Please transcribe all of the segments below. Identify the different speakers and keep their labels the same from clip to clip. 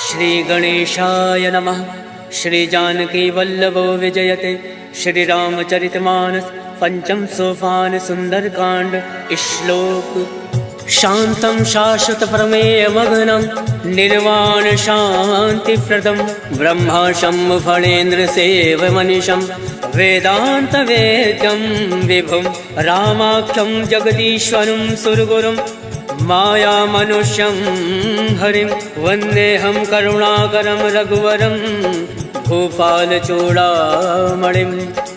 Speaker 1: श्री गणेशाय नमः। श्री जानकी वल्लभो विजयते। श्री रामचरितमानस पंचम सोपान सुंदरकांड। श्लोक। शांतं शाश्वत प्रमेय मग्नं निर्वाण शांति प्रदम ब्रह्मा शंभु फणेन्द्र सेव मनीषं वेदांत वेद्यं विभुं रामाख्यं जगदीश्वरं सुरगुरुं माया मनुष्यं हरिं वन्देऽहं करुणाकरं रघुवरं भूपाल चूड़ामणिं।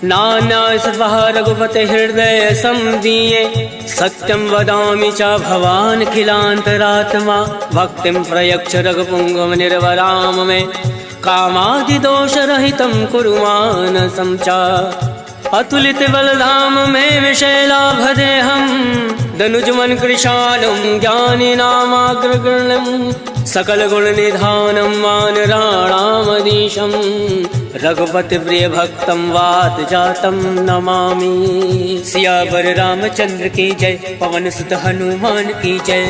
Speaker 1: नाना सर्वः रघुपते हृदय संदीये सत्यं वदामि च भवान् खिलान्तरात्मा भक्तिं प्रयच्छ रघुपुङ्गव निर्वराम मे कामादिदोषरहितं कुरु मानसं च। अतुलित बलधाम में विशैलाभदेहं दनुजमन कृशालं ज्ञानिनामाग्रगण्यं सकल गुण निधानं वानराणामधीशं रघुपति प्रिय भक्तं वात जातं नमामि। सियावर रामचंद्र की जय। पवन सुत हनुमान की जय।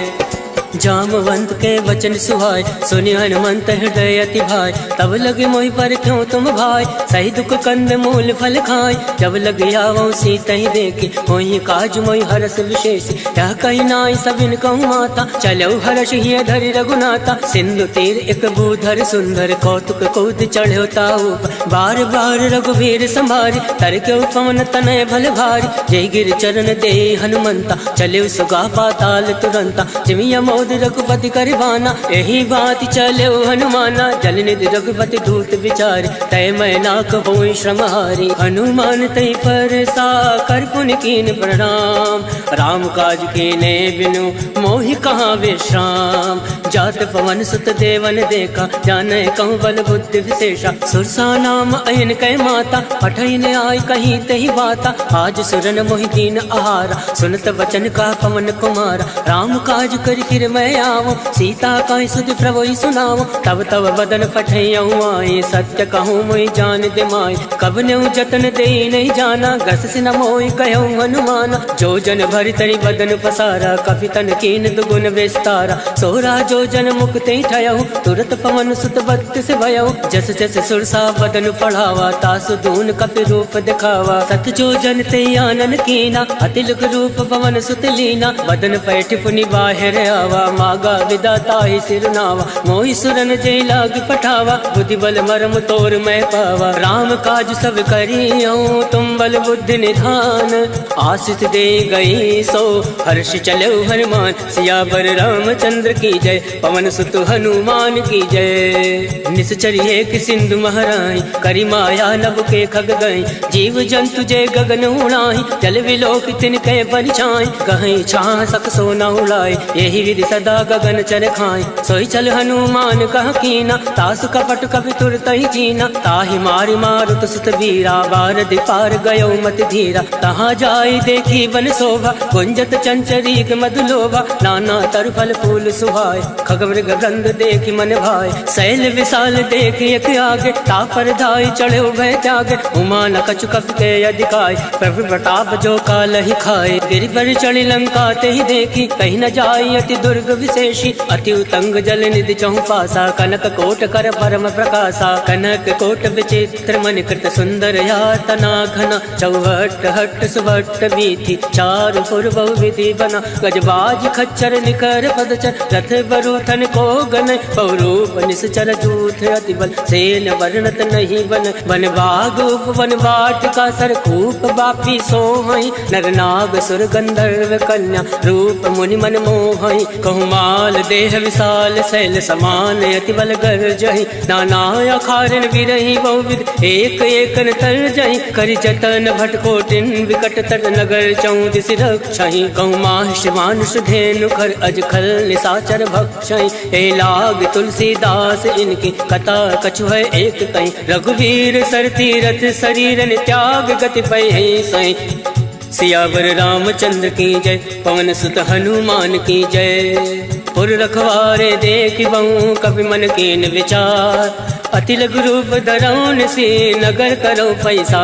Speaker 1: जामवंत के वचन सुहाय सुनि हनुमंत हृदय अति भाई। तब लगे मोहि पर क्यों तुम भाई सही दुख कंद मूल फल खाय। जब लग आवो सीता ही देखी मोहि काज मोहि हरस विशेष। क्या कही नाई सबिन कहूँ माता चलो हर्ष ही धरि रघुनाथा। सिंधु तीर एक भूधर सुंदर कौतुक कौत चढ़ो ताऊ बार बार रघुवीर संभारी तर क्यों पवन तनय भल भारी। जय गिर चरण दे हनुमंता चले सुगा पाताल तुरंता। जिमिया मोद रघुपति करवाना यही बात चलो हनुमाना। जल निधि रघुपति दूत विचारी तय मैं ना कहों श्रमहारी। हनुमान तय पर सा कर पुन कीन प्रणाम राम काज कीने बिनु मोहि कहाँ विश्राम। जात पवन सुत देवन देखा जाने कहूँ बल बुद्धि विशेषा। सुरसा नाम अयन कै माता पठन आय कहीं तही बाता। आज सुरन मोहि दीन आहारा सुनत वचन का पवन कुमारा। राम काज कर फिर मैं आवो सीता का सुध प्रभु सुनाओ। तब तब बदन पठयऊँ आए सत्य कहूँ मोहि जान दे माय। कब न्यू जतन दे नहीं जाना गस सिन मोहि कहूँ हनुमाना। जो जन भरि तरि बदन पसारा कपि तन कीन दुगुन विस्तारा। सोरा जो जन मुक्ति ठयऊ तुरत पवन सुत भक्त से भयऊ। जस जस सुरसा बदन पढ़ावा तासु दून कपि रूप दिखावा। सत जो जन ते आनन कीना अतिलुक रूप पवन सुत लीना। बदन पैठ पुनि बाहिर आवा मागा विदाता ही सिरनावा। मोहि सुरन जय लाग पठावा बुद्धि बल मरम तोर मैं पावा। राम काज सब करियऊँ तुम बल बुद्धि निधान। आशीष दे गई सो हर्ष चलो हनुमान। सियावर रामचंद्र की जय। पवन सुत हनुमान की जय। निश्चर्य कि सिंधु महराई करी माया नभ के खग गई। जीव जंतु जय गगन उड़ाई जल विलोक तिनके परिछाई। कहीं छाह सक सोना उड़ाई यही विधि सदा गगन चर खाई। सोई चल हनुमान कह कीना तासु कपट कपि तुरत ही जीना। ताहि मारि मारुत सुत वीरा बार दिपार गयो मत धीरा। तहाँ जाई देखी वन शोभा गुंजत चंचरीक मधुलोभा। नाना तर फल फूल सुहाय खगमृग गंध देखी मन भाई। शैल विशाल देख एक आगे तापर धाई चढ़े भय त्यागे। उमा न कछु कपि के अधिकाय प्रभु प्रताप जो काल ही खाए। गिरि पर चढ़ी लंका ते ही देखी कहीं न जाई अति दुर्ग विशेषी। अति उतंग जल निधि चहु पासा कनक कोट कर परम प्रकाशा। कनक कोट विचित्र मन कृत सुंदर यातना घना। चौहट हट सुभट बीथी चारु पुर बहु विधि बना। गजबाज खच्चर निकर पदचर रथ बरूथन को गन। बहुरूप निश्चर जूथ अति बल सेन वर्णत नहीं बन। वन बाग उपवन वाटिका सरकूप बापी सोहई। नर नाग सुर गंधर्व कन्या रूप मुनि मन मोहई। कहूँ माल देह विशाल शैल समान अति बल गर्जहि। नाना अखारन विरहि बहुविध एक एक तर जहि। करि जतन भटकोटिन विकट तर नगर चौदिस रक्षहि। कहूँ माहिष मानुष धेनु खर अज खल निशाचर भक्षहि। हे लाग तुलसीदास इनकी कथा कछु है एक कहीं। रघुवीर सर तीरथ शरीरन त्याग गति पै सही। सियावर रामचंद्र की जय। पवन सुत हनुमान की जय। पुर रखवारे देख बहु कपि मन कीन विचार। अति लघु रूप धरौन से नगर करो पैसा।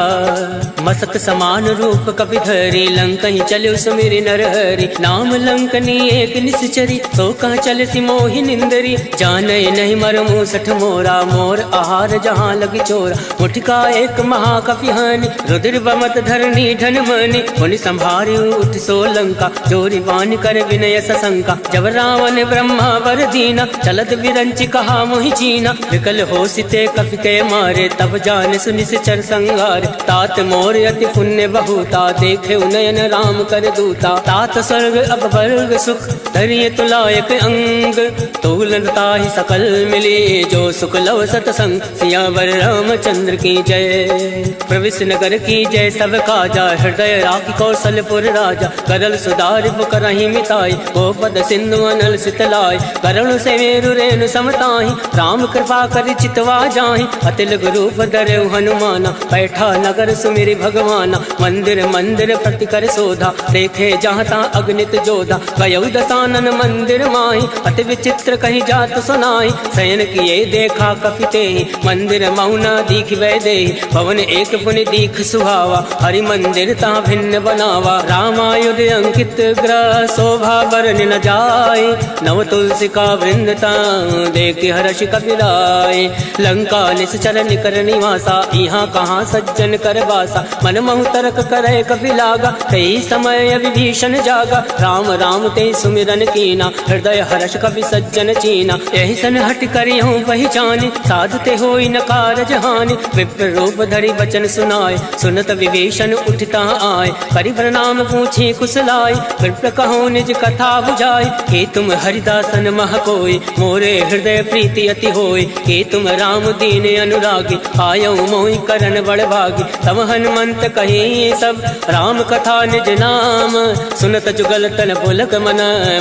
Speaker 1: मसक समान रूप कपि धरि लंकहि चले सुमिरि नरहरि नाम लंकनी एक निश्चरी सो कह चल सी मोहि निंदरी जाने नहीं मरमु सठ मोरा मोर आहार जहाँ लगी चोरा मुठका एक महाकपि हानि रुद्र बमत धरनी धन मनि मुनि संभारी उठ सो लंका जोरी वान कर विनय सशंका जब रावण ब्रह्मा वर दीना चलत विरंचि कहा मोहि चीना विकल हो सिते कपि के मारे तब जान सुनि चर संगार तात मोर अति पुण्य बहुता देखे उनयन राम कर दूता तात स्वर्ग अब वर्ग सुख धरिय तुलायक अंग तोलनता ही सकल मिली जो सुख लव सतसंग सियावर रामचंद्र की जय प्रविश नगर की जय सब काजा हृदय राखी कौशलपुर राजा करल सुधार करही मिताई गोपद सिंधु अनल सितलाय करुण से मेरु रेणु समताही राम कृपा कर चितवा जाहि अतिल रूप धरे हनुमाना बैठा नगर सुमिरि भगवाना मंदिर मंदिर प्रति कर शोधा देखे जहाँ ता अग्नित जोधा गयौ दसानन मंदिर माही अति विचित्र कहीं जात सुनाई शयन किए देखा कपिते मंदिर मौना दीख वै दे पवन एक पुनि दीख सुहावा हरि मंदिर ता भिन्न बनावा रामायुध अंकित ग्रह शोभा बरन न जाए नव तुलसी का वृंदता देख हर्ष कपिराय लंका निश्चर निकर निवासा यहाँ कहाँ सज्जन कर बासा मन महु तरक करे कपि लागा कई समय विभीषण जागा राम राम ते सुमिरन कीना हृदय हर्ष कपि सज्जन चीना यही सन हट करियो पहचाने साधते होई न कारज हानि विप्र रूप धरि वचन सुनाए सुनत विभीषण उठता आए करि प्रणाम पूछे कुशलाय विप्र कहो निज कथा बुझाई के तुम हरिदासन मह कोई मोरे हृदय प्रीति अति होई के तुम राम दीन अनुरागी आयो मोहि करन बड़ भागी तब हनुमंत कहे सब राम कथा निज नाम सुनत जुगल तन पुलक मन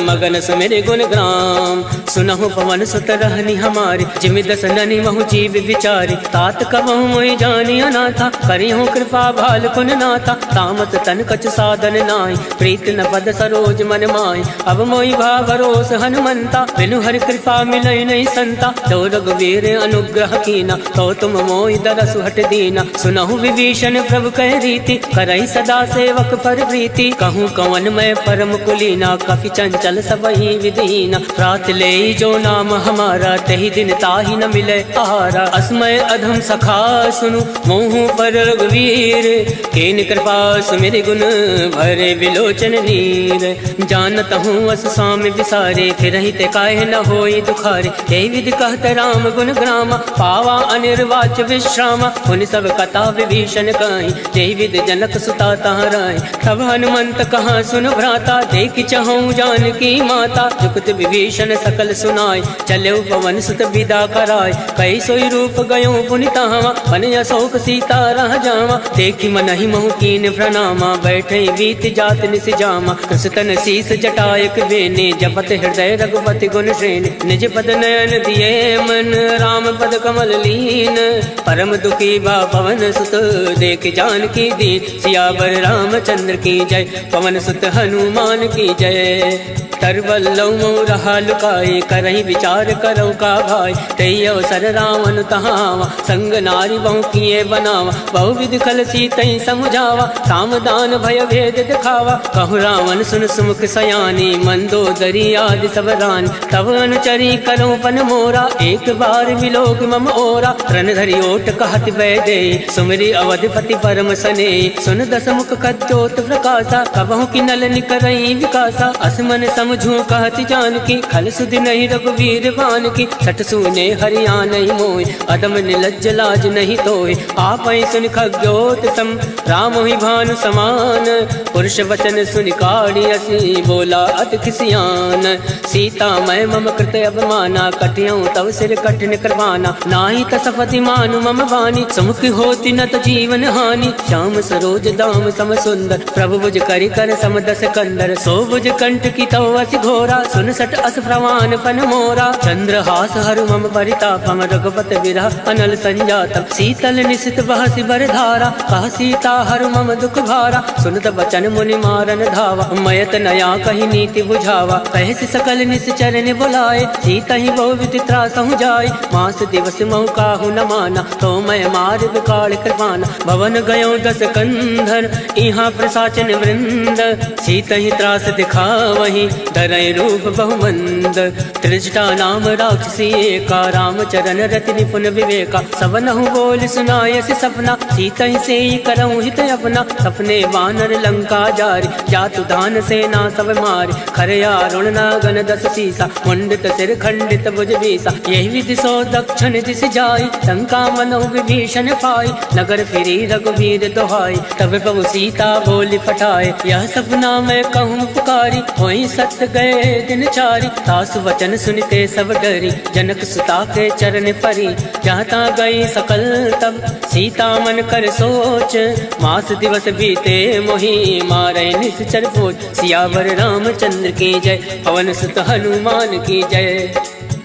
Speaker 1: मगन सुमिरि गुण ग्राम सुनहु पवन सुत रहनी हमारी जिमि दस ननि महु जीव विचारी तात कबहु मोहि जानी अनाथा करिहु कृपा भाल पुन नाथा तामत तन कछ साधन नाहि प्रीत न पद सरोज मन माहि अब मोहि भाव भरोस हनुमंता बिनु हरि कृपा मिलई नहीं संता तो रघुवीर अनुग्रह कीना तो तुम मोहि दरसु हट दीना सुनहु विभीषण प्रभु कह रीति करई सदा सेवक पर प्रीति कहूँ कवन मैं परम कुलीना कपि चंचल सबहि विधीना प्रात ले जो नाम हमारा तही दिन ताहि न मिले आहारा अस्मय अधम सखा सुनु मोहु पर रघुवीर केन कृपा सुमिरि गुण भरे विलोचन नीर जानत हूँ अस स्वामी विसारे फिर ते काहे न होई दुखारे यही विधि कहत राम गुण ग्रामा पावा अनिर्वाच विश्रामा उन सब कथा विभीषण कहीं जय विद जनक सुता तहराय तब हनुमंत कहाँ सुन भ्राता देख चहु जानकी माता जुगत विभीषण सकल सुनाय चले पवन सुत विदा कराय कई सोई रूप गयो पुनितावा मन अशोक सीता रह जावा देखी मन ही महु कीन प्रणामा बैठे बीत जात निस जामा कृष्ण शीस जटायक बेने जपत हृदय रघुपति गुण श्रेणी निज पद नयन दिए मन राम पद कमल लीन परम दुखी बा पवन सुत देख जानकी दीन सियावर रामचंद्र की जय पवन सुत हनुमान की जय तरवल्लौ रहा लुकाए करही विचार करो का भाई तई अवसर रावण तहावा संग नारी बहु किए बनावा बहु विधि खल सीतई समुझावा सामदान भय भेद दिखावा कहु रावण सुन सुमुख सयानी मंदोदरी आदि सब रानी तब अनुचरी करो पन मोरा एक बार विलोक मम ओरा रण धरि ओट कहत वै दे सुमिरि अवधिपति परम सने सुन दस मुख कद्योत प्रकाशा कबहु की नल निकरई विकासा असमन समझू कहत जानकी खल सुधि नहीं रघुवीर बान की सठ सुने हरिया नहीं मोय अदम निलज्ज लाज नहीं तोय आप सुन खग्योत सम राम ही भानु समान पुरुष वचन सुन काढ़ी असी बोला अति खिसियान सीता मैं मम कृत अवमाना कटियऊँ तव सिर कठिन करवाना नाही तसफति मानु मम वाणी समुख होती न त जीवन हानि श्याम सरोज दाम सम सुंदर प्रभु भुज करि कर समदस कंदर सो भुज कंठ की तव अति घोरा, सुन सट अस प्रमाण पन मोरा। चंद्रहास हरु मम परितापम, रघुपत विरह अनल संजातम। शीतल निशित बहसि बर धारा, कह सीता हरु मम दुख भारा। सुनत बचन मुनि मारन धावा, मयत नया कही नीति बुझावा। कहसि सकल निश्चर ने बुलाए, सीता ही बहु विधि त्रासहु जाय। मास दिवस महु काहू न माना, तो मैं मार विकाल कृपाना। भवन गयो दस कंधर, इहाँ प्रसाचन वृंद। सीता ही त्रास दिखावही, डरै रूप बहुमंद। त्रिजटा नाम राक्षसी एका, रामचरण रति निपुण विवेका। सबनहु बोल सुनायसि सपना, सीता ही से करऊँ हित अपना। सपने वानर लंका जारी, जातु दान सेना सब मारी। खरया रुण नागन दस सीसा, मुंडित सिर खंडित भुज बीसा। यही विधि सो दक्षिण दिश जाई, लंका मनो विभीषण पाई। नगर फिरी रघुवीर दोहाई, तब प्रभु सीता बोली पठाए। यह सपना मैं कहूँ पुकारी, वही सत्य गए दिन चारी। सासु वचन सुनते सब डरी, जनक सुता के चरण परी। जहाँ ता गई सकल तब, सीता मन कर सोच। मास दिवस बीते मोहि, मारे निश्चर पोच। सियावर रामचंद्र की जय, पवन सुत हनुमान की जय।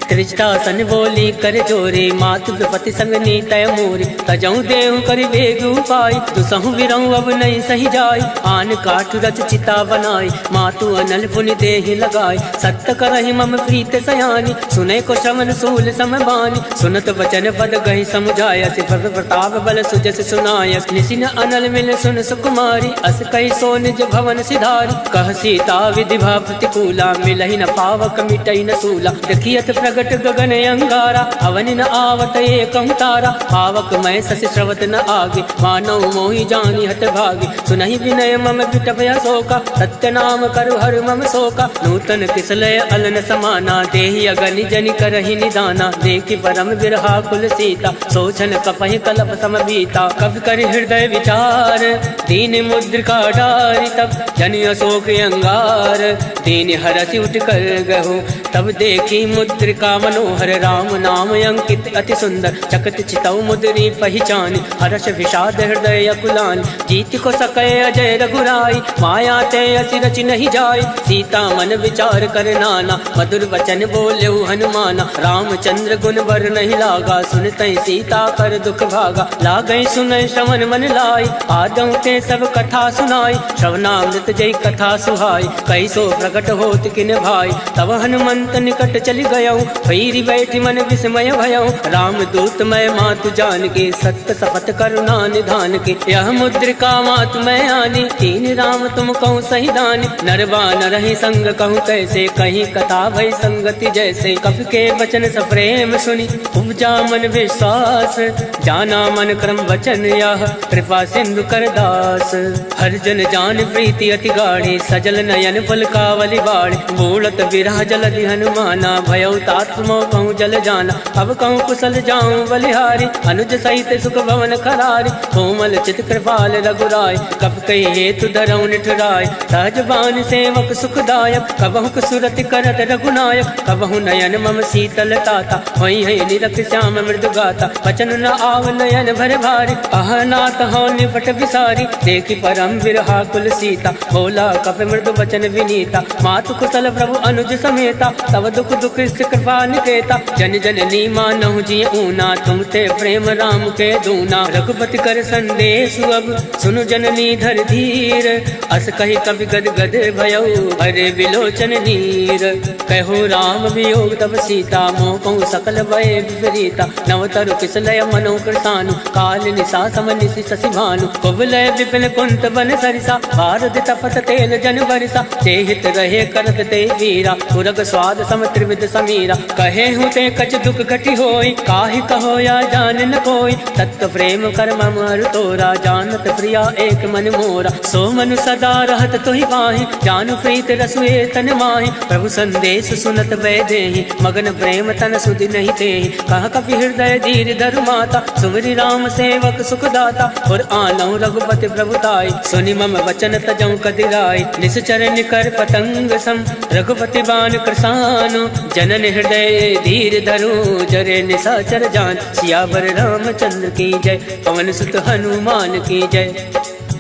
Speaker 1: त्रिजटा सन बोली कर जोरे, मातु विपति संग नीतय मोरी। तजऊ देहु कर वेग उपाय, दुसहु विरऊ अब नहीं सही जाय। आन काठ रच चिता बनाई, मातु अनल पुनि देहि लगाई। सत्य करहि मम प्रीत सयानी, सुने को श्रवण सूल समबानी। सुनत वचन पद गहि समुझाय, प्रभ प्रताप बल सुजस सुनाय। निसिन अनल मिल सुन सुकुमारी, अस कहि सो निज भवन सिधारी। कह सीता विधि भा प्रतिकूला, मिलहि न पावक मिटई न सूला। देखियत प्रगट गगन अंगारा, अवनि न आवत एकं तारा। पावक मैं ससि श्रवत न आगे, मानव मोहि जानि हत भागे। सुनहि विनय मम विटपय शोका, सत्य नाम करु हर मम शोका। नूतन किसलय अलन समाना, देहि अगनि जनि करहि निदाना। देखि परम विरहा कुल सीता, सोचन कपहि कलप सम बीता। कवि कर हृदय विचार, दीन मुद्रिका डारि। तब जनि अशोक अंगार, दीन हरसि उठ कर गहु। तब देखी मुद्रिका मनोहर, राम नाम अंकित अति सुंदर। चकत चितौ मुद्री पहचानी, हर्ष विषाद हृदय अकुलानी। जीत को सकै अजय रघुराई, माया ते असि रचि नहीं जाय। सीता मन विचार कर नाना, मधुर वचन बोलेउ हनुमाना। रामचंद्र गुण बर नहीं लागा, सुनतै सीता कर दुख भागा। लागै सुनै श्रवण मन लाई, आदौ ते सब कथा सुनाई। श्रवणामृत जय कथा सुहाई, कैसो प्रकट होत किन भाई। तब हनुमंत निकट चली गयौ, भैरी बैठी मन विस्मय भयौ। राम दूत मैं मातु जान के, सत्य सपथ करुणा निधान के। यह मुद्रिका मातु मैं आनी, तीन राम तुम कहूँ सही दानी। नरवा नरहि संग कहूँ कैसे, कहीं कथा भई संगति जैसे। कवि के वचन सप्रेम सुनी, उपजा मन विश्वास। जाना मन क्रम वचन यह, कृपा सिंधु कर दास। हर जन जान प्रीति अति गाढ़ी, सजल नयन पलकावली बाड़ी। बूढ़त विरह जलधि हनुमाना, भयउ तात मोह कहूँ जल जाना। अब कहूँ कुशल जाऊँ बलिहारी, अनुज सहित सुख भवन खरारी। कोमल चित कृपाल रघुराय, कब कही हेतु धरऊ निठुराय। सहज बान सेवक सुखदायक, कबहु सुरति करत रघुनायक। कबहु नयन मम शीतल ताता, वही है निरख श्याम मृदु गाता। वचन न आव नयन भर भारी, अहनाथ हो निपट विसारी। देखी परम विरहा कुल सीता, बोला कप मृदु वचन विनीता। मातु कुशल प्रभु अनुज समेता, तब दुख दुख कृपा निकेता। जन जन नी मानहु जी ऊना, तुम ते प्रेम राम के दूना। रघुपति कर संदेश अब, सुनु जननी धर धीर। अस कही कवि गद गद भयउ, अरे विलोचन नीर। कहो राम वियोग तब सीता, मोह कहूँ सकल भय विपरीता। नवतरु किसलय मनो कृतानु, काल निशा सम निशि शशि भानु। कुबलय विपिन कुंत बन सरिसा, भारत तपत तेल जन बरिसा। चेहित रहे करत ते वीरा, पुरग स्वाद सम त्रिविध समीरा। कहे हूँ ते कछ दुख घटी होई, काहि कहो या जान न कोई। तत्व प्रेम कर मम हर तोरा, जानत प्रिया एक मन मोरा। सो मनु सदा रहत तोहि पाहि, जानु प्रीत रसुए तन माहि। प्रभु संदेश सुनत वै देहि, मगन प्रेम तन सुधि नहीं तेहि। कह कपि हृदय धीर धरु माता, सुमरि राम सेवक सुख दाता। और आनौ रघुपति प्रभुताई, सुनि मम वचन तजौ कदिराई। निश्चर निकर पतंग सम, रघुपति बान कृसानु। जनन हृदय धीर धरु, जरे निशाचर जान। सियावर रामचंद्र की जय, पवन सुत हनुमान की जय।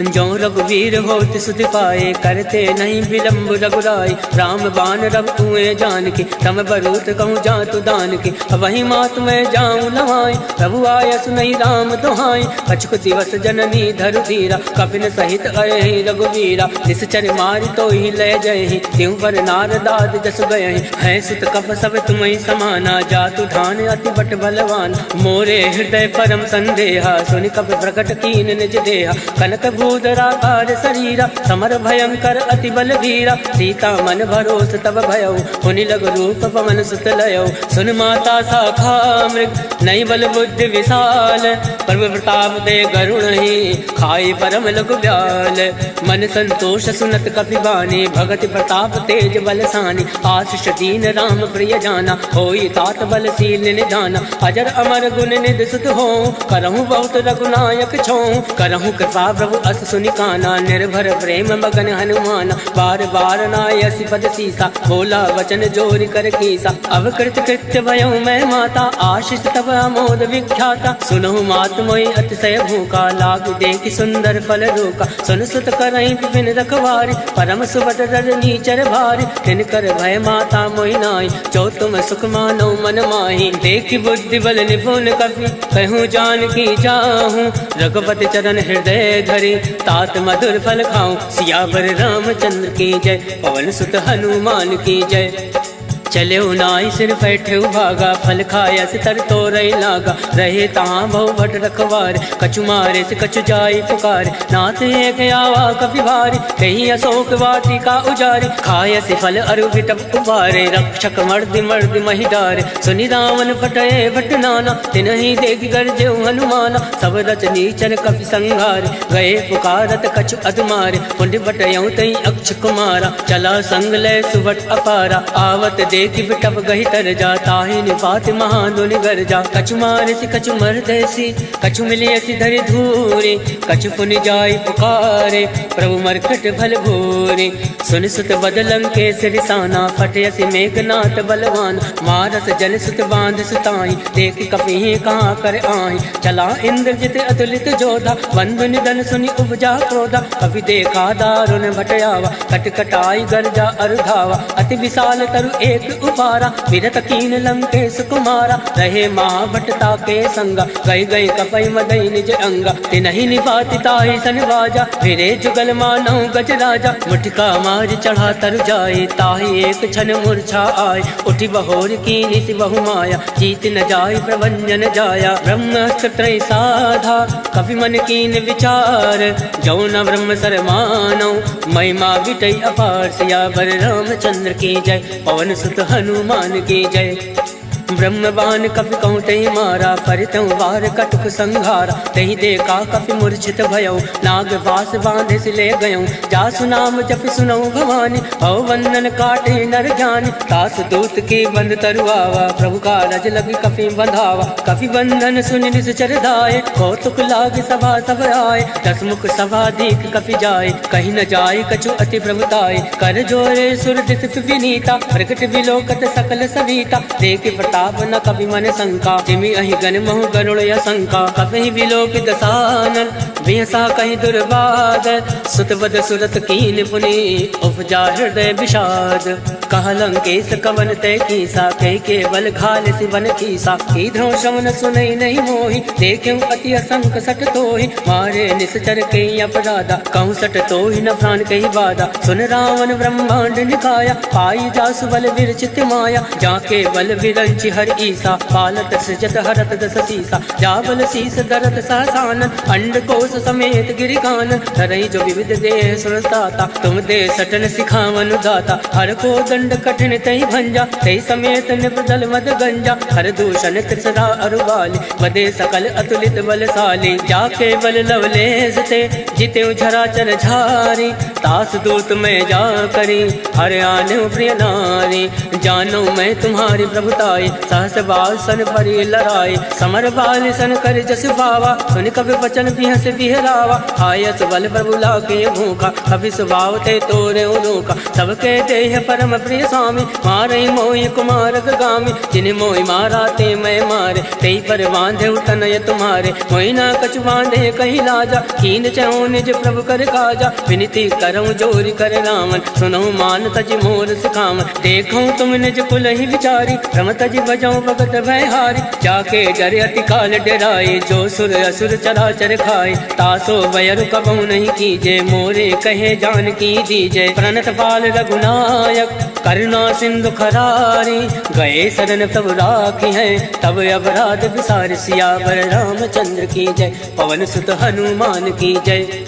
Speaker 1: जो रघुवीर होत सुध पाए, करते नहीं विलम्ब रघुराई। राम बाण रघुए जान के, तम बरूत कहूँ जातु दान के। वही मात मैं जाऊँ लवाई, प्रभु आय सुनई राम दुहाई। कछुक दिवस जननी धरु धीरा, कपिन सहित अयहि रघुवीरा। निश्चर मारि तो ही ले जयहि, त्यों पर नारदाद जस गयहि। है सुत कप सब तुम्हि समाना, जातु धान अति बट बलवान। मोरे हृदय परम संदेहा, सुनि कप प्रकट कीन निज देहा। कनक भूधराकार शरीरा, समर भयंकर अति बलवीरा। सीता मन भरोस तब भयउ, हुनि लग रूप पवन सुत लयउ। सुन माता शाखा मृग, नई बल बुद्धि विशाल। प्रभु प्रताप दे गरुण ही, खाई परम लघु ब्याल। मन संतोष सुनत कपि बानी, भगति प्रताप तेज बलसानी। आशीष दीन राम प्रिय जाना, होई तात बलशील निधाना। अजर अमर गुण निधि सुत हो, करहूँ बहुत रघुनायक छो। करहूँ कृपा प्रभु अस सुनि काना, निर्भर प्रेम मगन हनुमान। बार बार नायसि पद सीसा, बोला वचन जोरि कर कीसा। अवकृत कृत्य भयउ मैं माता, आशीष तब अमोद विख्याता। सुनहु मात मोहि अतिशय भूखा, लाग देखि सुंदर फल रोका। सुन सुत करहि विपिन रखवारी, परम सुबद रजनी चर भारी। तिनकर भय माता मोहि नाई, जो तुम सुख मानो मन माही। देखि बुद्धि बल निपुण कपि, कहूँ जानकी जाहूँ। रघुपति चरण हृदय धरे, तात मधुर फल खाऊं। सियावर रामचंद्र की जय, पवन सुत हनुमान की जय। चले नाई सिर बैठे भागा, फल खाया से तर तो रही लागा। रहे तहाँ बहु भट रखवार, कछु मारे से कछु जाई पुकार। नाथ एक आवा कपि भारी, कहीं अशोक वाटिका उजारी। खाया से फल अरु विटप उबारे, रक्षक मर्दि मर्दि मही डारे। सुनि रावण फटये भट नाना, तिनहि देख गरजे हनुमाना। सब रचनी चर कपि संघारे, गए पुकारत कछु अधमारे। पुण्य बटयऊ तई अक्ष कुमारा, चला संग लय सुबट अपारा। आवत देखि बिटप गहि तर जा, ताहि निपात महादुनि गर जा। कछु मारसि कछु मरदैसी, कछु मिलियसि धरि धूरे। कछु पुनि जाई पुकारे, प्रभु मरकट भल भूरे। सुनि सुत बदलं के सिरसाना, फटयसि मेघनाथ बलवान। मारस जन सुत बांध सुताई, देखि कपि कहाँ कर आहि। चला इंद्रजित अतुलित जोधा, बंधु निधन सुनि उपजा क्रोधा। कपि देखा दारुण भटयावा, कटकटाई गर्जा अरुधावा। अति विशाल तरु एक उपारा, विरत कीन लंकेश कुमारा। रहे महाभटता के संगा, गई गई कपई मदई निज अंगा। तिनहि निपाति ताहि सन बाजा, फिरे जुगल मानौ गज राजा। मुठिका मार चढ़ा तर जाए, ताहि एक क्षण मूर्छा आय। उठि बहोर कीनि सि बहु माया, जीत न जाय प्रभंजन जाया। ब्रह्मास्त्र त्रय साधा, कपि मन कीन विचार। जो न ब्रह्म सर मानौ, महिमा विटई अपार। सियावर रामचंद्र की जय, पवन सुत हनुमान की जय। ब्रह्मबान कपि कहूँ तहि मारा, परितहु वार कटुक संघारा। तहि देखा कपि मूर्छित भयउ, नाग वास बांधे से ले गयऊँ। जासु नाम जपि सुनऊ भवानी, भव बंधन काटे नर जानी। तास दूत की बंद तरुआवा, प्रभु का रज लगी कपि बंधावा। कपि बंधन सुनि निश्चर धाये, कौतुक लाग सभा सब आए। दस मुख सभा दीक कपि जाए, कहीं न जाए कछु अति प्रभुताए। कर जोरे सुर दिस विनीता, प्रकट विलोकत सकल सविता। देख प्रताप न कपि मन शंका, जिमि अहि गण महु गरुड़ असंका। कपि विलोक दसानन, बिहसा कहीं दुर्बाद। सुत बद सुरत कीन पुनि, उपजा हृदय विषाद। कह लंकेश कवन तय कीसा, कह केवल घाल सिवन कीसा। कीधरो शमन सुनई नहीं मोहि, देखूं अति असंक सट तोहि। मारे निश्चर के अपराधा, कहूँ सट तोहि न प्राण कही बाधा। सुन रावण ब्रह्मांड निकाया, पाई जासु बल विरचित माया। जाके बल विरंचि हर ईसा, पालत सृजत हरत दस सीसा। जाबल शीस दरत सहसानन, अंड कोश समेत गिरिकानन। तरई जो विविध देह सुरदाता, तुम दे सटन सिखावन दाता। हर को दंड कठिन तई भंजा, तई समेत निपदल मद गंजा। हर दूषण त्रिसरा अरुबाली, बदे सकल अतुलित बलशाली। जाके बल लवलेस ते, जिते झराचर झारी। तास दूत में जा करी, हर आने प्रिय नारी। जानो मैं तुम्हारी प्रभुताई, सहस बाल सन परि लड़ाई। समर बाल सन कर जस पावा, सुन कभी वचन बिहस बिहरावा। आयस बल प्रभु लाके भूखा, कभी स्वभाव ते तोरे उनोका। सबके देह परम प्रिय स्वामी, मारे मोहि कुमार गामी, जिन मोहि मारा ते मैं मारे, तेई पर बांधे तनय तुम्हारे, मोहि ना कछु बांधे कहीं लाजा, कीन चहु निज प्रभु कर काजा, विनती करऊं जोरी कर रामन, सुनऊं मान तज मोर सिखावन, देखऊं तुम निज कुल ही विचारी, रम तज बजाऊं भगत भयहारी, जाके डरे अति काल डराए, जो सुर असुर चराचर खाए, तासो वैर कबहु नहीं कीजे, मोरे कहे जान की दीजे, प्रणत पाल रघुनायक करुणा सिंधु खरारी, गए शरण तब राखी है, तब अपराध विसार, सियावर रामचंद्र की जय, पवन सुत हनुमान की जय।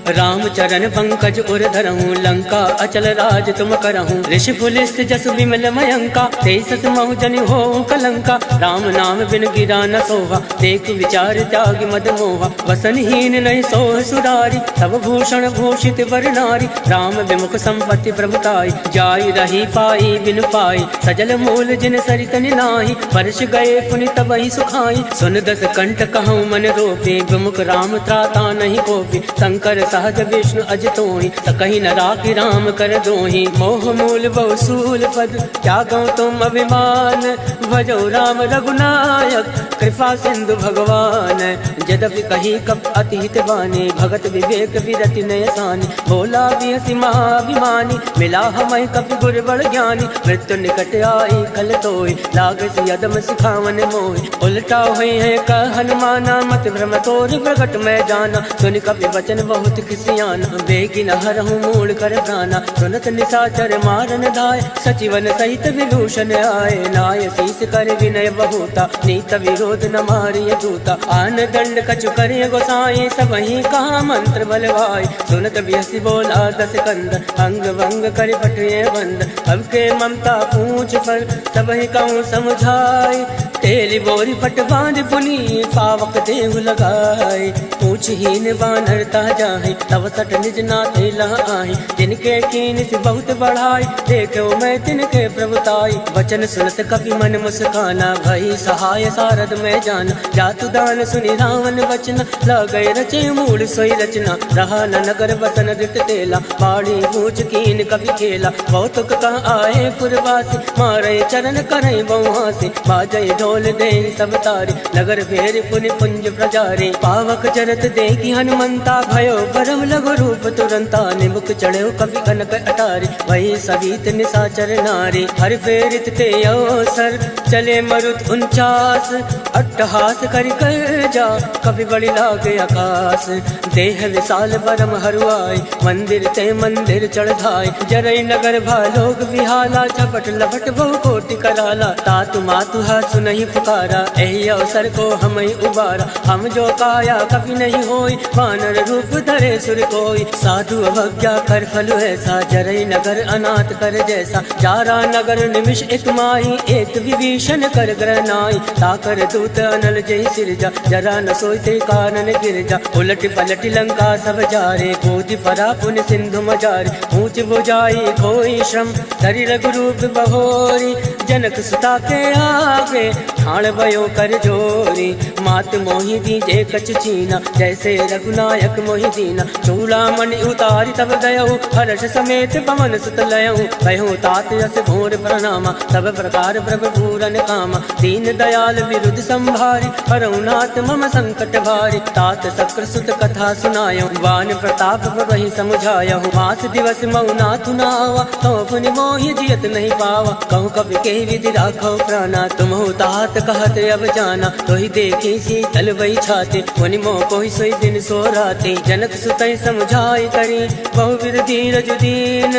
Speaker 1: राम चरण पंकज उर धरहूँ, लंका अचल राज तुम करहूँ, ऋषि पुलिस जस विमल मयंका, तेसस महु जन हो कलंका, राम नाम बिन गिरा न सोहा, देख विचार त्याग मद मोहा, वसनहीन नहीं सोह सुरारी, सब भूषण भूषित वर नारी, राम विमुख संपत्ति प्रभुताई, जाई रही पाई बिन पाई, सजल मूल जिन सरित निलाही, वर्ष गए पुनि तबहि सुखाई, सुन दस कंठ कहूँ मन रोपे, विमुख राम त्राता नहीं कोपी, शंकर सहज विष्णु अज तोहि, सकहि न राखि राम कर दोहि, मोह मूल बहु सूल पद, त्यागो तुम अभिमान, भजो राम रघुनायक, कृपा सिंधु भगवान, यद्यपि कही कब अति हित बानी, भगत विवेक विरति नय सानी, भोला बिहसि महाभिमानी, मिला हमहि कपि गुर बड़ ज्ञानी, मृत्यु निकट आई खल तोहि, लागस यदम सिखावन मोहि, उलटा हुई है कह हनुमाना, मत भ्रम तोर प्रगट मैं जाना, सुन कपि वचन बहुत किसियाना, बेगी न हरहूँ मूल कर प्राणा, सुनत निशाचर मारन धाय, सचिवन सहित विभूषण आए, नाय शीस कर विनय बहुता, नीत विरोध न मारिय दूता, आन दंड कछु करे गोसाई, सबहि कहा मंत्र बलवाई, सुनत बिहसि बोला दस कंद, अंग भंग कर पटुए बंद, अब के ममता पूछ पर सबहि कहूँ समझाई, तेली बोरी पट बांध पुनी, पावक देहु लगाए, पूछहीन बानर ता जाहि, तब सट निज नाथ लहाई, जिनके कीन से बहुत बढ़ाई, देखो मैं तिनके प्रभुताई, वचन सुनत कपि मन मुस्काना, भई सहाय सारद में जाना, जातु दान सुनि रावण वचन, लगै रचे मूल सोई रचना, रहा न नगर बसन रित तेला, बाड़ी पूछ कीन कपि खेला, कौतुक कह आए पुरवासी, मारे चरण करे बहुहासी, बाजै ढोल दे सब तारी, नगर फेर पुनि पुंज प्रजारी, पावक चरत देखी हनुमंता, भयो परम लघु रूप तुरंता, निमुख चढ़ो कवि कनक अटारी, वही सवित निशाचर नारी, हर फेरित ते अवसर, चले मरुत 49, अट्टहास करि कर जा, कवि बड़ी लागे आकाश, देह विशाल परम हरुआई, मंदिर ते मंदिर चढ़ाई, जरई नगर भालोक विहाला, झपट लपट बहु कोटि कराला, तातु मातु हाथ सुनहि पुकारा, एहि अवसर को हमहि उबारा, हम जो काया कभी नहीं होई, वानर रूप धरे सुर कोई, साधु अवज्ञा कर फल ऐसा, जरई नगर अनाथ कर जैसा, जारा नगर निमिष एक माही, एक विभीषण कर ग्रहनाई, ताकर दूत अनल जय सिरजा, जरा न सोचते कानन गिरजा, उलट पलट लंका सब जारे, कूद परा पुन सिंधु मजारे, ऊंच बुझाई कोई श्रम, धरि रघुरूप बहोरी, जनक सुता के आगे, ठाण भयो कर जोरी, मात मोहि दीजे कछ छीना, जैसे रघुनायक मोहि दीना, चूड़ामणि उतारी तब गयहु, हर्ष समेत पवन सुत लयहु, कहूँ तात यस भोर प्रणामा, सब प्रकार प्रभु पूरन कामा, दीन दयाल विरुद्ध संभारी, हरहुनाथ मम संकट भारी, तात शक्र सुत कथा सुनायहु, वान प्रताप वही समुझायहु, मास दिवस मऊ नाथ नावा, कहूँ पुनि मोहि जियत नहीं पावा, कहूँ कवि के विधि राखो प्राणा, तुम हो तात कहत अब जाना, तो ही देखी शीतल वही छाते, मुनि मोह कोई सोई दिन सो राते, जनक सुतई समझाई करी, बहुविध धीरज दीन,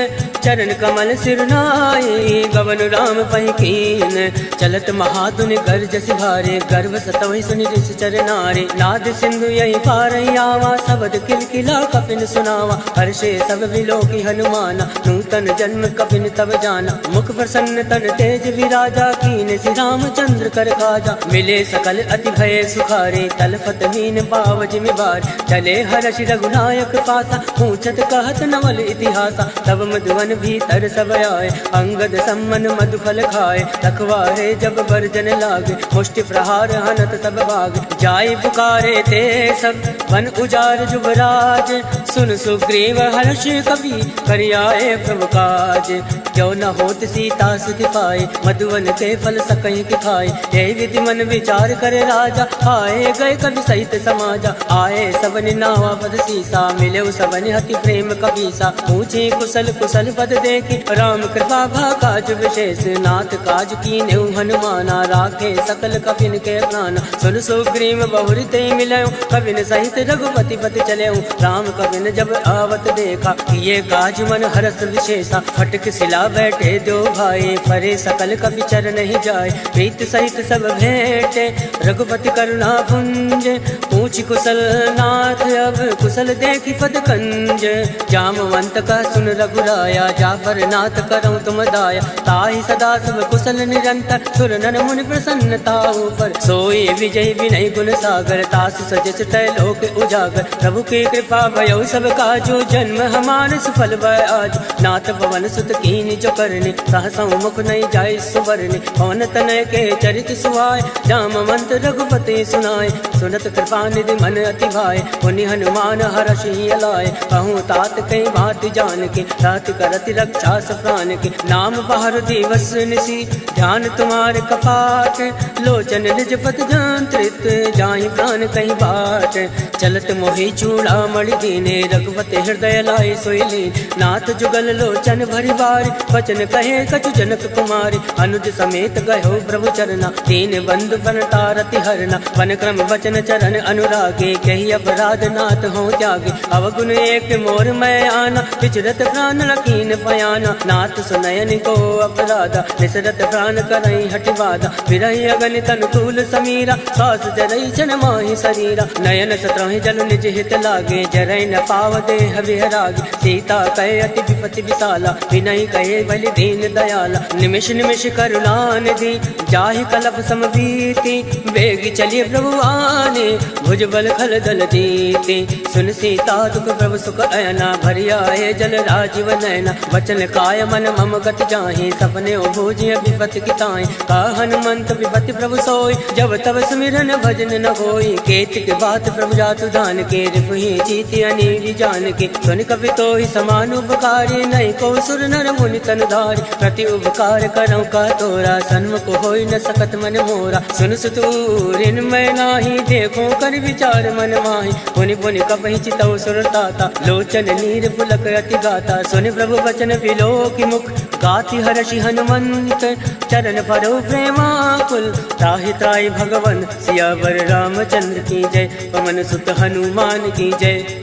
Speaker 1: चरण कमल सिर नाई, गवन राम पहि कीन, चलत महाधुनि गर्ज सिभारे, गर्भ सतवहि सुनि ऋषि चर नारे, नाद सिंधु यही पार आवा, शब्द किलकिला कपिन सुनावा, हर्षे सब विलोकी हनुमाना, नूतन जन्म कपिन तब जाना, मुख प्रसन्न तन तेज विराजा, कीन श्री रामचंद्र कर काजा, मिले सकल अति भय सुखारे, तलफत मीन पाव जिमि बार, चले हर्ष रघुनायक पासा, पूछत कहत नवल इतिहासा, तब मधुवन भीतर सब आए, अंगद सम्मन मधुफल खाए, रखवारे जब बरजन लागे, मुष्टि प्रहार हनत सब भाग, जाय पुकारे ते सब वन उजार जुबराज, सुन सुग्रीव हर्ष कवि करियाए प्रभु काज। क्यों न होत सीता सुख पाए मधुवन के फल सकहीं के खाए। हे विधि मन विचार करे राजा आए गए कवि सहित समाजा। आए सबन नावा पद सीसा मिले सबन हति प्रेम कबीसा। पूछे कुशल कुशल पद देखी राम कृपा भा काज विशेष। नाथ काज की नेउ हनुमाना राखे सकल कपिन के प्राण। सुन सुग्रीव बहुरी ते मिलयो कविन सहित रघुपति पति चलेऊ। राम कविन जब आवत देखा ये काज मन हरस विशेषा। फटक सिला बैठे दो भाई परे सकल कवि चर नहीं जाए। प्रीत सहित सब भेंटे रघुपति करुणा पुंज। पूछ कुशल नाथ अब कुशल देखी पद कंज। जामवंत का सुन रघुराया जाफर नाथ करऊं तुम दाया। ताहि सदा सब कुशल निरंतर सुर नर मुनि प्रसन्नता ऊपर। सोई विजय विनय गुण सागर तास सजस तय लोक उजागर। प्रभु की कृपा भयो सब काजो जन्म हमार सफल भय आज। नाथ पवन सुत कीन जो करने सहसा मुख नहीं जाय सुवरने। पवन तनय के चरित सुहाय जामवंत रघुपति सुनाय। सुनत कृपा निधि मन अति भाय पुनि हनुमान हर्षि अलाय। कहूँ तात कई बात जान के रात करति रक्षा प्राण के। नाम बाहर दिवस निसी ध्यान तुम्हारे कपाट। लोचन निज पद जंत्रित जाहि प्राण कहीं बाट। चलत मोहि चूड़ा मणि दीने रघुपति हृदय लाए सोईली। नाथ जुगल लोचन भरी बारी वचन कहे कछु जनक कुमारी। अनुज समेत गयो प्रभु चरना दीन बंधु बनतारति हरना। वन क्रम वचन चरण अनुरागे कही अपराध नाथ हो त्यागे। अवगुण एक मोर मैं आना विचरत प्राण लकीन पयाना। नाथ सुनयन को अपराधा निसरत प्राण करई हटिवादा। विरही अगणित अनुकूल समीरा सास जरई जन माहि शरीरा। नयन सत्रहि जल निज हित लागे जरई न पाव देह विहरागे। सीता कहे अति विपति विशाला विनय कहे बलि दीन दयाला। निमिष निमिष करुणा निधि जाहि कलप समबीति। वेगी चलिए प्रभु आने भुजबल खल दल दीति। सुन सीता दुख प्रभु सुख अयना भरि आए जल राजीव नयना। वचन काय मन मम गति जाहि सपने भोजिय विपति किताई। का हनुमंत विपति प्रभु सोई जब तब सुमिरन भजन न होई। केत के बात प्रभु जातु दान के रिपुहि जीति अनीरि जान के। सुन कवि तो ही समान उपकारी नहीं को सुर नर मुनि तन धारी। प्रति उपकार करऊं का तोरा सन्मुख होई न सकत मन मोरा। सुन सुतूरिन मैं नाही देखो कर विचार मन माही। पुनि पुनि कपहि चितौ सुर ताता लोचन नीर पुलक अति गाता। सुन प्रभु वचन विलो की मुख गाति हर्षि हनुमंत। चरण परो प्रेमाकुल त्राहि त्राहि भगवन सियावर रामचंद्र की जय। पवन सुत हनुमान की जय।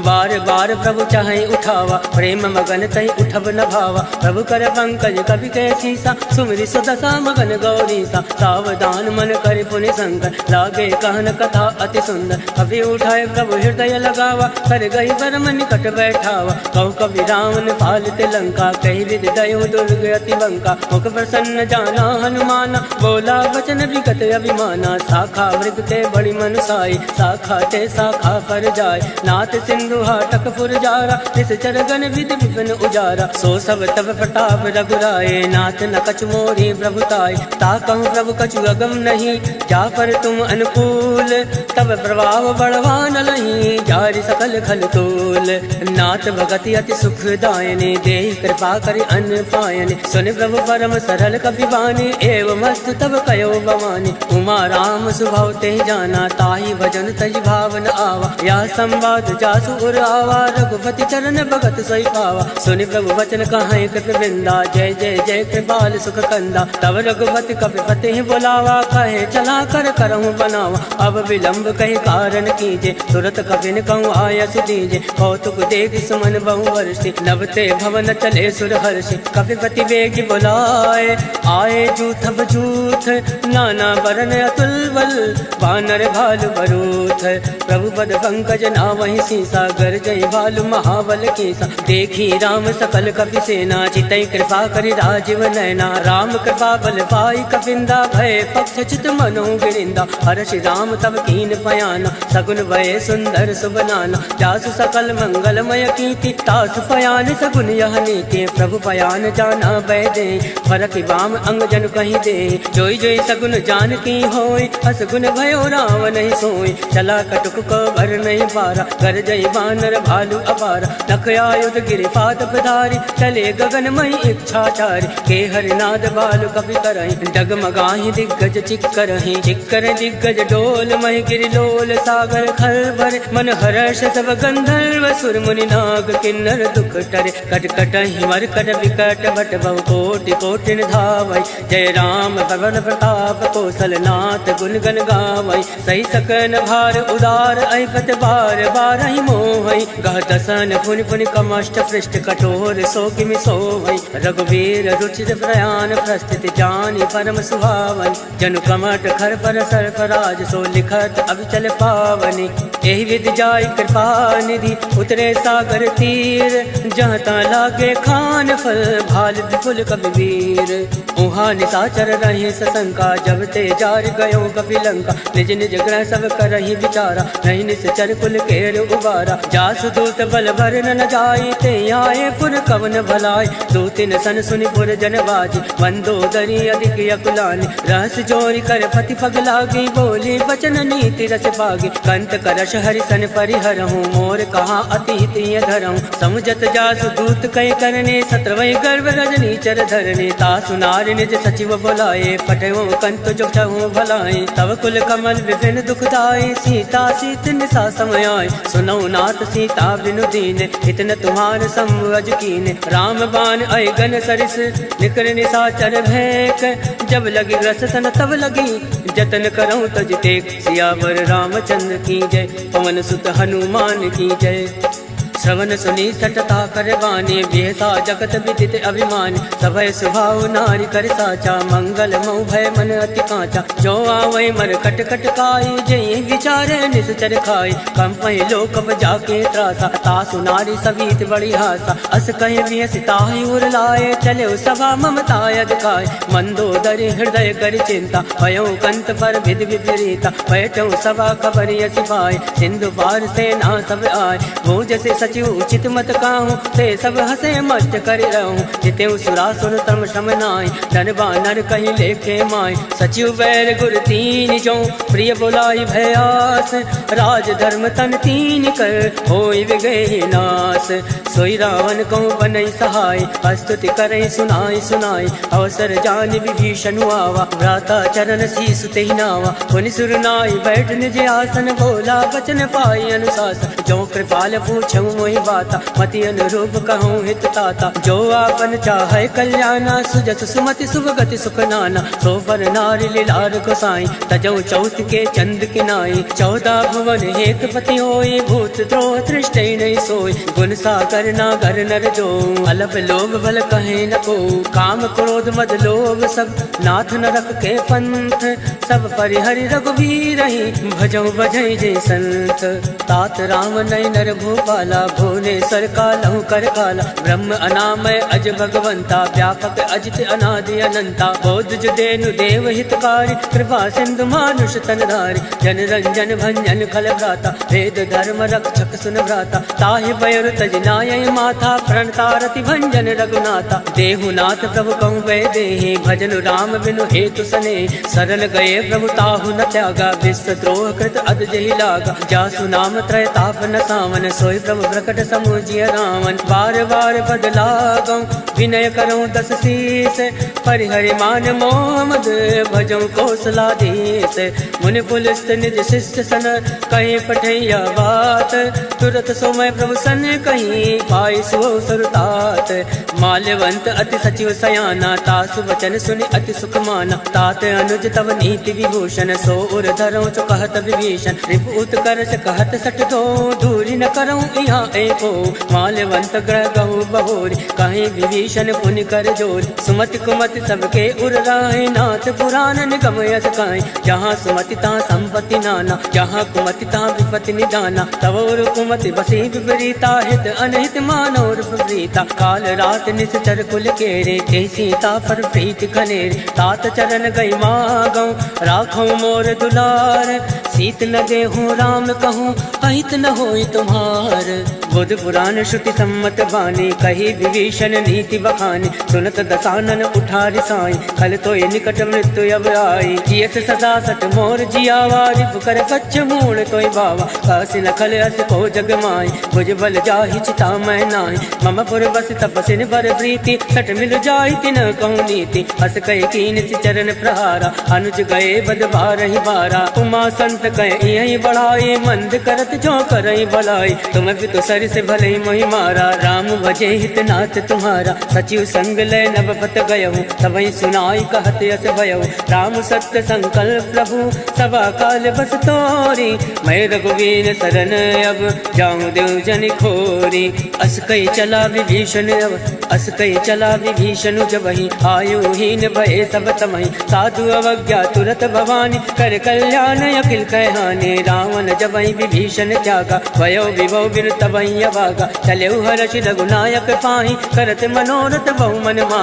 Speaker 1: बार बार प्रभु चाहे उठावा प्रेम मगन तहि उठब न भावा। प्रभु कर पंकज कवि के सीसा सुमिरि सुदशा मगन गौरीसा। सावधान मन कर पुनि संकर लागे कहन कथा अति सुंदर। कवि उठाए प्रभु हृदय लगावा कर गई परम निकट बैठावा। कहु कवि रावण पालित लंका कही विधि दयो दुर्ग अति बंका। मुख प्रसन्न जाना हनुमाना बोला वचन विगत अभिमाना। शाखा मृग ते बड़ी मनुसाई शाखा ते शाखा पर जाय। नाथ सिंधु हाटक फुरजारा निश्चर गण विधि विपिन उजारा। सो सब तब प्रताप रघुराए नाथ न कछु मोरी प्रभुताई। ता कहूँ प्रभु कछु अगम नहीं जा पर तुम अनुकूल। तब प्रभाव बढ़वान लही जारि सकल खल तूल। नाथ भगति अति सुखदायने दे कृपा करि अन्न पायने। सुन प्रभु परम सरल कपि बानी एवं मस्त तब कयो भवानी। उमा राम सुभाव ते जाना ताहि भजन तज भावन आवा। या संवाद जासु उर आवा रघुपति चरण भगत सोई पावा। सुनि प्रभु वचन कहाई कृप वृंदा जय जय जय कृपाल सुख कंदा। तब रघुपति कपिपति बोलावा कहे चला कर करहूँ बनावा। अब विलंब कही कारण कीजे तुरत कपिन कहूँ आयस दीजे। कौतुक देख सुमन बहु वर्षि नवते भवन चले सुर हर्षि। कपिपति वेग बुलाए आए जूथ बजूथ नाना बरन अतुल बल बानर भालु बरूथ। प्रभु पद पंकज ना वही सीसा गर जय भालु महाबल केसा। देखी राम सकल कपि सेना चितई कृपा करि राजीव नयना। राम कृपा बल पाई कपिंदा भय पक्ष चित मनो गिरिंदा। हर्षि राम तब कीन पयाना सगुन भय सुंदर सुबनाना। जासु सकल मंगलमय कीर्ति तासु पयान सगुन यह नीति। प्रभु पयान जाना भय दे फरक बाम अंग जन कहीं दे। जोई जोई सगुन जान की होय असगुन भयो राम नहीं सोई। चला कटुक को भर नहीं पारा कर जय बानर भालू अपार, नख आयुध गिरिपाद पधारी, चले गगनमयी इच्छाचारी, के हरिनाद बालु कपि करहि, डगमगाहि दिग्गज चिक्करहि, चिक्कर दिग्गज डोल महि गिरिलोल, सागर खल भर मन हर्ष सब गंधर्व, सुर मुनि नाग किन्नर दुख टरे, कटकटहि मरकट विकट भट बहु कोटि कोटि धावै, जय राम पवन प्रताप कौशलनाथ गुण गण गावै, सही सकन भार उदार ऐपत बार बारहि मोहै, गह दसन पुनि पुनि कमष्ट पृष्ठ कठोर सो किमि सोहै, रघुवीर रुचिर प्रयाण प्रस्थित जानि परम सुहावै, जनु कमट खर पर सर्प राज सो लिखत अविचल पावनि, एहि विधि जाय कृपा निधि उतरे सागर तीर, जहाँ ता लागे खान फल भाल विपुल कबीर, उहाँ निशाचर रहे सशंका, जब ते जार गयो कपि लंका, निज निज ग्रह सब करहि विचारा, नहीं निश्चर कुल केर उबारा, जासु दूत बल भर न जाय, ते आए पुर कवन भलाय, दूतिन सन सुनि पुर जन बाजी, मंदोदरी अधिक अकुलानी, रहस जोरी कर पति पग लागी, बोली बचन नीति रस पागी, कंत करश हरि सन परिहरहूँ, मोर कहा अति हित धरहूँ, समुझत जासु दूत कई करने, सत्रवै गर्भ रजनी चर धरने, तासु नारि निज सचिव बोलाए, पटयो कंत जो चहु भलाए, तब कुल कमल विपिन दुखदाई, सीता सीत निशा समय आए, सुनौ नाथ सीता बिनु दीन, इतन तुम्हार संवज कीन, राम बाण अयगन सरिस निकर निशाचर भैक, जब लगी रस तन तब लगी जतन करऊँ तज टेक, सियावर रामचंद्र की जय, पवन सुत हनुमान की जय, श्रवण सुनी सटता करवाने, बेहसा जगत विदित अभिमान, सभय सुभाव नारी कर साचा, मंगल मऊ भय मन अति कांचा, जो आवै मर कट कट काई, जय विचारे निश्चर खाई, कंपय लोक जाके त्रासा, तासु नारी सवीत बड़ी हासा, अस कहे वियसिताहि उर लाए, चले सभा ममताय दिखाए, मंदोदरी हृदय कर चिंता, भयो कंत पर विधि विपरीता, बैठो सभा खबर यसी पाए, सिंधु पार सेना सब आए, वो जैसे सचिव उचित मत काहूँ, ते सब हसे मस्त कर रहूँ, जितेऊ सुरासुर तम श्रम नाय, धन बानर कहीं लेखे माय, सचिव बैर गुर तीन जो, प्रिय बोलाई भयास, राज धर्म तन तीन कर, होई विगहि नास, सोई रावण को बनई सहाय, स्तुति करई सुनाई सुनाई, अवसर जान विभीषण आवा, भ्राता चरण शीस तेहि नावा, पुनि सुर नाई बैठ निज आसन, बोला बचन पाई अनुशासन, जो कृपाल पूछऊँ मोहि बाता, मति अनुरूप कहूँ हित ताता, जो आपन चाहे कल्याणा, सुजस सुमति शुभ गति सुख नाना, सो पर नारी लीलार गोसाई, तजौ चौथ के चंद किनाई, 14 भुवन हेत पति होई, भूत द्रोह तृष्टै नहीं सोई, गुण सागर नागर नर जो, अलप लोभ बल कहे न को, काम क्रोध मद लोभ सब नाथ न रख के पंथ, सब परिहरि रघुवीर ही, भजौ बजै जय संत, तात राम नय नर भूपाला, भुवनेश्वर कालहु कर काला, ब्रह्म अनामय अज भगवंता, व्यापक अजित अनादि अनंता, बोध जुदेनु देव हितकारी, कृपा सिंधु मानुष तनधारी, जन रंजन भंजन खल भ्राता, वेद धर्म रक्षक सुन भ्राता, ताहि बयर तज नाय माथा, प्रणतारति भंजन रघुनाथा, देहुनाथ प्रभु कहूँ वै देहि, भजन राम बिनु हेतु सने, सरल गए प्रभु ताहु न त्यागा, विश्व द्रोह कृत अद जहि लागा, जासु नाम त्रय ताप न सावन, सोई प्रभु प्रकट समुझिय रावण, बार बार बदला गौ, विनय करऊँ 10 शीस, परिहरि मान मोह मद, भजऊँ कौशलाधीश, मुनि पुलिस निज शिष्य सन, कहीं पठैया बात, तुरत सोमय प्रभु सन कहीं, पाई सो सुरतात, माल्यवंत अति सचिव सयाना, तासु वचन सुनि अति सुख माना, तात अनुज तव नीति विभूषण, सो उर धरऊँ चो कहत विभीषण, रिपुत करश कहत सठ दो, दूरी न करऊँ यहाँ एको, माल्यवंत ग्रह गहु बहोरी, कहीं विभीषण पुनि कर जोर, सुमति कुमति सबके उर राहे, नाथ पुराण निगम यस काई, जहाँ सुमति तहाँ संपत्ति नाना, जहाँ कुमति तहाँ विपत्ति निदाना, तव उर कुमति बसी विपरीता, हित अनहित मानव प्रीता, काल रात निश्चर कुल केरे, ते सीता पर प्रीति खनेरे, तात चरण गई मागौ, राखौ मोर दुलार, सीत न देहूँ राम कहूँ, अहित न होई तुम्हार, बुध पुराण श्रुति सम्मत बानी, कही विभीषण नीति बखानी। सुनत दसानन उठारि साई, खल तो निकट मृत्यु अब आई। जियस सदा सत मोर जियावा, रिपु कर कच्छ मूल तोय बावा। कासि न खल अस को जग माई, भुज बल जाहि चिता मैं नाहि। मम पुर बस तपसिन बर प्रीति, सट मिल जाहि तिन कहूँ नीति। हस कह कीन सि चरण प्रहारा, अनुज गए बद बारहि बारा। उमा संत कह यही बढ़ाई, मंद करत जो करई भलाई। तुम भी तो सर से भले मोहि मारा, राम भजे हित नाथ तुम्हारा। सचिव संग लय नभ पत गयहु, तबहि सुनाई कहत यस भयहु। राम सत्य संकल्प प्रभु, सभा काल बस तोरी। मैं रघुवीर शरण अब, जाऊं देव जन खोरी। अस कई चला विभीषण अब, अस कई चला विभीषण जबहि। आयुहीन भय सब तमहि, साधु अवज्ञा तुरत भवानी। कर कल्याण अखिल कहहानि, रावण जबहि विभीषण त्यागा। भयो विभव बिनु तबहि अभागा, चलेउ हर्षि रघुनायक पाहि। करत मनोरथ बहु मन मा